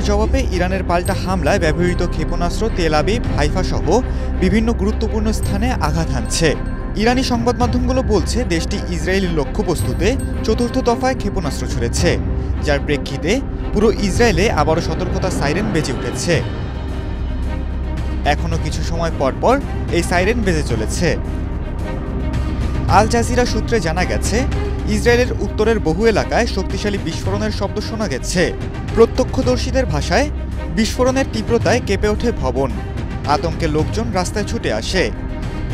জবাবে ইরানের পাল্টা হামলায় ব্যবহৃত ক্ষেপণাস্ত্র তেল আবিব, হাইফা সহ বিভিন্ন গুরুত্বপূর্ণ স্থানে আঘাত হানছে। ইরানি সংবাদ মাধ্যমগুলো বলছে দেশটি ইসরায়েলি লক্ষ্যবস্তুতে চতুর্থ দফায় ক্ষেপণাস্ত্র ছুড়েছে, যার প্রেক্ষিতে পুরো ইসরায়েলে আবারও সতর্কতা সাইরেন বেজে উঠেছে। এখনও কিছু সময় পর এই সাইরেন বেজে চলেছে। আল জাজিরা সূত্রে জানা গেছে, ইসরায়েলের উত্তরের বহু এলাকায় শক্তিশালী বিস্ফোরণের শব্দ শোনা গেছে। প্রত্যক্ষদর্শীদের ভাষায় বিস্ফোরণের তীব্রতায় কেঁপে ওঠে ভবন। আতঙ্কে লোকজন রাস্তায় ছুটে আসে।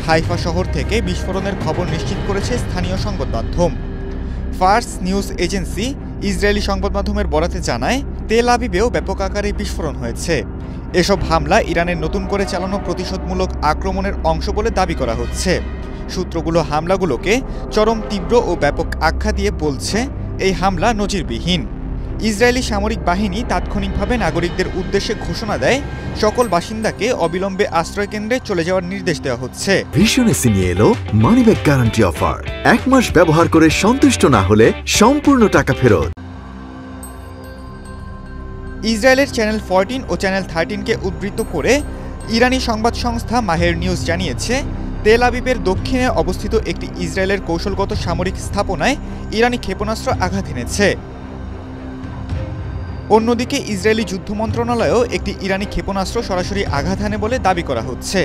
হাইফা শহর থেকে বিস্ফোরণের খবর নিশ্চিত করেছে স্থানীয় সংবাদ মাধ্যম। ফার্স নিউজ এজেন্সি ইসরায়েলি সংবাদ মাধ্যমের বরাতে জানায়, তেল আবিবেও ব্যাপক আকারে বিস্ফোরণ হয়েছে। এসব হামলা ইরানের নতুন করে চালানো প্রতিশোধমূলক আক্রমণের অংশ বলে দাবি করা হচ্ছে। সূত্রগুলো হামলাগুলোকে চরম তীব্র ও ব্যাপক আখ্যা দিয়ে বলছে, এই হামলা নজিরবিহীন। ইসরায়েলি সামরিক বাহিনী তাৎক্ষণিকভাবে নাগরিকদের উদ্দেশ্যে ঘোষণা দেয়, সকল বাসিন্দাকে অবিলম্বে আশ্রয়কেন্দ্রে চলে যাওয়ার নির্দেশ দেওয়া হচ্ছে। ভীষণ এসি নিয়ে এলো মানিব্যাগ গ্যারান্টি অফার। 1 মাস ব্যবহার করে সন্তুষ্ট না হলে সম্পূর্ণ টাকা ফেরত। ইসরায়েলের চ্যানেল 14 ও চ্যানেল 13কে উদ্ধৃত করে ইরানি সংবাদ সংস্থা মাহের নিউজ জানিয়েছে, তেল আবিবের দক্ষিণে অবস্থিত একটি ইসরায়েলের কৌশলগত সামরিক স্থাপনায় ইরানি ক্ষেপণাস্ত্র আঘাত এনেছে। অন্যদিকে ইসরায়েলি যুদ্ধ মন্ত্রণালয়েও একটি ইরানি ক্ষেপণাস্ত্র সরাসরি আঘাত হানে বলে দাবি করা হচ্ছে।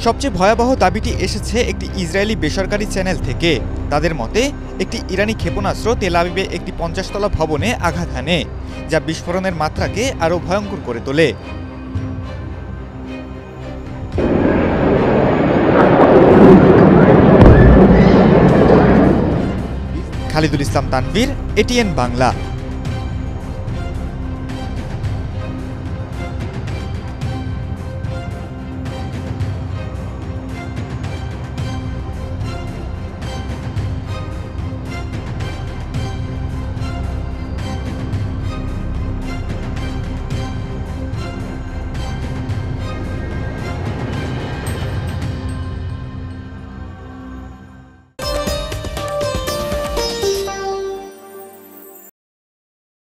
সবচেয়ে ভয়াবহ দাবিটি এসেছে একটি ইসরায়েলি বেসরকারি চ্যানেল থেকে। তাদের মতে, একটি ইরানি ক্ষেপণাস্ত্র তেল আবিবে একটি 50 তলা ভবনে আঘাত হানে, যা বিস্ফোরণের মাত্রাকে আরও ভয়ঙ্কর করে তোলে। খালিদুল ইসলাম তানভীর, এটিএন বাংলা।